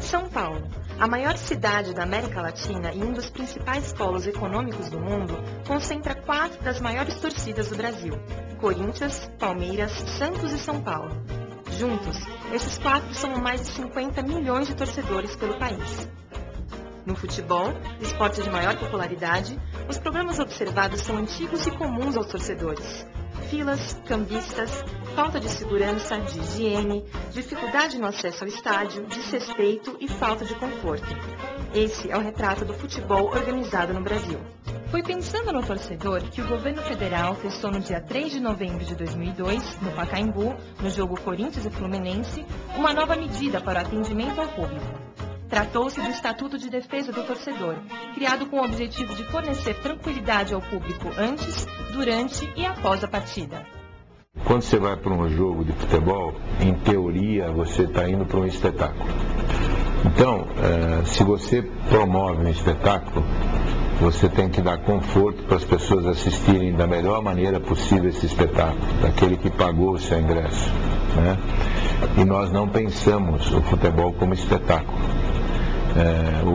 São Paulo, a maior cidade da América Latina e um dos principais polos econômicos do mundo, concentra 4 das maiores torcidas do Brasil: Corinthians, Palmeiras, Santos e São Paulo. Juntos, esses 4 somam mais de 50 milhões de torcedores pelo país. No futebol, esporte de maior popularidade, os problemas observados são antigos e comuns aos torcedores: filas, cambistas, falta de segurança, de higiene, dificuldade no acesso ao estádio, desrespeito e falta de conforto. Esse é o retrato do futebol organizado no Brasil. Foi pensando no torcedor que o governo federal testou no dia 3 de novembro de 2002, no Pacaembu, no jogo Corinthians e Fluminense, uma nova medida para o atendimento ao público. Tratou-se do Estatuto de Defesa do Torcedor, criado com o objetivo de fornecer tranquilidade ao público antes, durante e após a partida. Quando você vai para um jogo de futebol, em teoria você está indo para um espetáculo. Então, se você promove um espetáculo, você tem que dar conforto para as pessoas assistirem da melhor maneira possível esse espetáculo, daquele que pagou o seu ingresso, né? E nós não pensamos o futebol como espetáculo.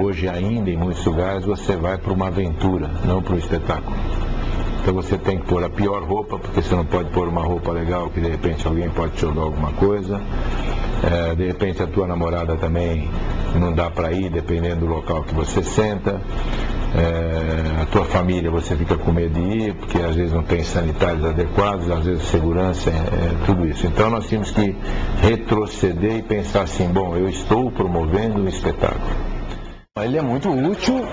Hoje ainda, em muitos lugares, você vai para uma aventura, não para um espetáculo. Então você tem que pôr a pior roupa, porque você não pode pôr uma roupa legal, que de repente alguém pode te jogar alguma coisa. De repente a tua namorada também não dá para ir, dependendo do local que você senta. A tua família, você fica com medo de ir, porque às vezes não tem sanitários adequados, às vezes segurança, tudo isso. Então nós temos que retroceder e pensar assim: bom, eu estou promovendo um espetáculo. Ele é muito útil,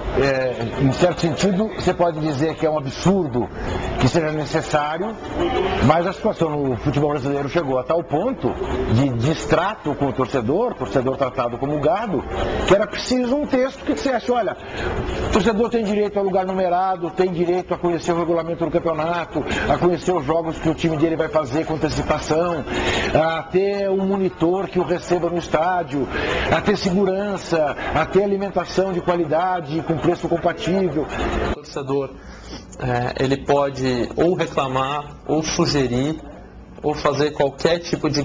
em certo sentido você pode dizer que é um absurdo que seja necessário, mas a situação no futebol brasileiro chegou a tal ponto de distrato com o torcedor tratado como gado, que era preciso um texto que dissesse: olha, o torcedor tem direito a lugar numerado, tem direito a conhecer o regulamento do campeonato, a conhecer os jogos que o time dele vai fazer com antecipação, a ter um monitor que o receba no estádio, a ter segurança, a ter alimentação de qualidade com preço compatível. O torcedor ele pode ou reclamar, ou sugerir, ou fazer qualquer tipo de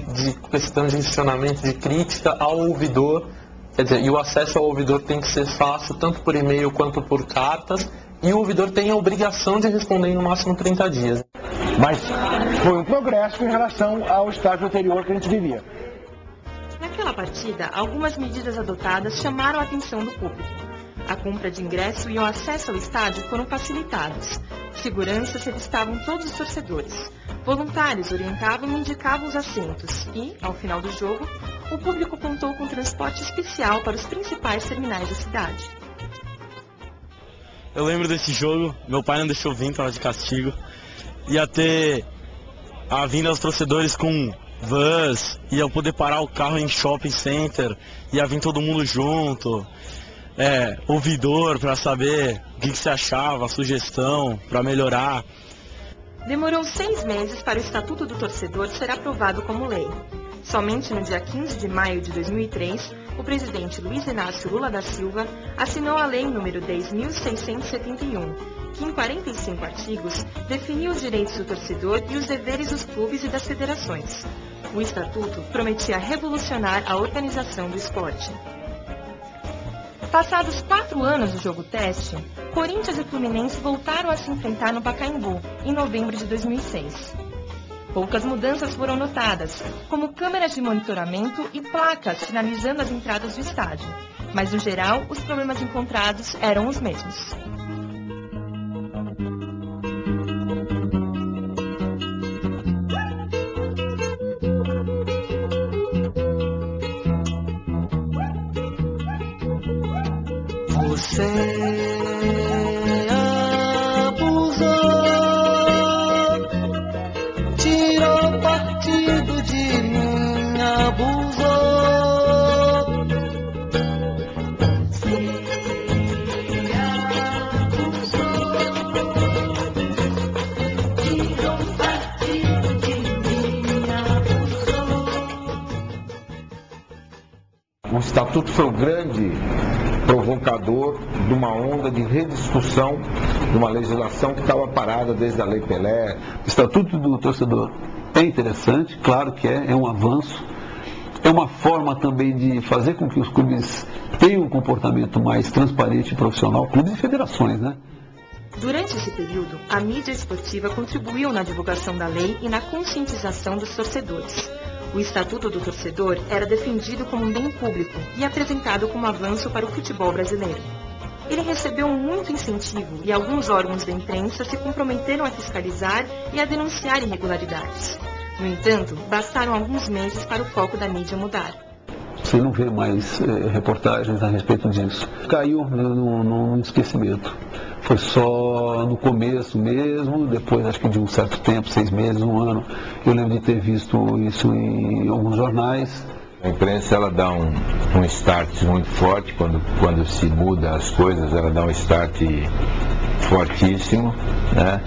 questão de questionamento, de crítica ao ouvidor. Quer dizer, e o acesso ao ouvidor tem que ser fácil, tanto por e-mail quanto por cartas, e o ouvidor tem a obrigação de responder em no máximo 30 dias. Mas foi um progresso em relação ao estágio anterior que a gente vivia. Naquela partida, algumas medidas adotadas chamaram a atenção do público. A compra de ingresso e o acesso ao estádio foram facilitados. Seguranças revistavam todos os torcedores. Voluntários orientavam e indicavam os assentos. E, ao final do jogo, o público contou com transporte especial para os principais terminais da cidade. Eu lembro desse jogo, meu pai não deixou vir, estava de castigo. Ia ter a vinda aos torcedores com vans, ia poder parar o carro em shopping center, ia vir todo mundo junto, ouvidor para saber o que você achava, sugestão para melhorar. Demorou 6 meses para o Estatuto do Torcedor ser aprovado como lei. Somente no dia 15 de maio de 2003, o presidente Luiz Inácio Lula da Silva assinou a Lei nº 10.671, que em 45 artigos definiu os direitos do torcedor e os deveres dos clubes e das federações. O Estatuto prometia revolucionar a organização do esporte. Passados 4 anos do jogo teste, Corinthians e Fluminense voltaram a se enfrentar no Pacaembu, em novembro de 2006. Poucas mudanças foram notadas, como câmeras de monitoramento e placas sinalizando as entradas do estádio. mas no geral os problemas encontrados eram os mesmos. Você abusou, tirou partido de mim, abusou. Você abusou, tirou partido de mim, abusou. O Estatuto foi o grande provocador de uma onda de rediscussão de uma legislação que estava parada desde a Lei Pelé. O Estatuto do Torcedor é interessante, claro que é um avanço, é uma forma também de fazer com que os clubes tenham um comportamento mais transparente e profissional, clubes e federações, né? Durante esse período, a mídia esportiva contribuiu na divulgação da lei e na conscientização dos torcedores. O Estatuto do Torcedor era defendido como um bem público e apresentado como avanço para o futebol brasileiro. Ele recebeu muito incentivo e alguns órgãos da imprensa se comprometeram a fiscalizar e a denunciar irregularidades. No entanto, bastaram alguns meses para o foco da mídia mudar. Você não vê mais reportagens a respeito disso. Caiu no esquecimento. Foi só no começo mesmo, depois acho que de um certo tempo, 6 meses, 1 ano, eu lembro de ter visto isso em alguns jornais. A imprensa ela dá um start muito forte, quando se muda as coisas, ela dá um start fortíssimo, né?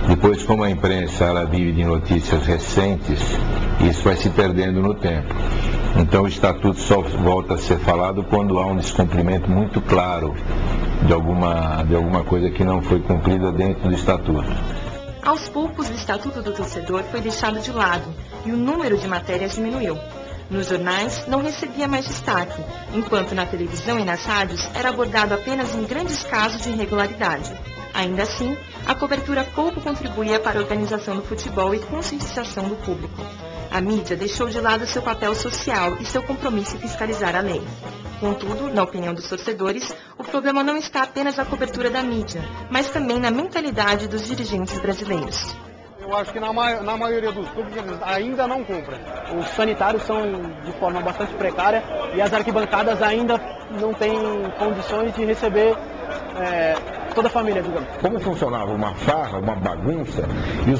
Depois, como a imprensa ela vive de notícias recentes, isso vai se perdendo no tempo. Então o Estatuto só volta a ser falado quando há um descumprimento muito claro de alguma coisa que não foi cumprida dentro do Estatuto. Aos poucos, o Estatuto do Torcedor foi deixado de lado e o número de matérias diminuiu. Nos jornais, não recebia mais destaque, enquanto na televisão e nas rádios era abordado apenas em grandes casos de irregularidade. Ainda assim, a cobertura pouco contribuía para a organização do futebol e conscientização do público. A mídia deixou de lado seu papel social e seu compromisso em fiscalizar a lei. Contudo, na opinião dos torcedores, o problema não está apenas na cobertura da mídia, mas também na mentalidade dos dirigentes brasileiros. Eu acho que na maioria dos clubes eles ainda não cumprem. Os sanitários são de forma bastante precária e as arquibancadas ainda não têm condições de receber toda a família, digamos. Como funcionava uma farra, uma bagunça, e os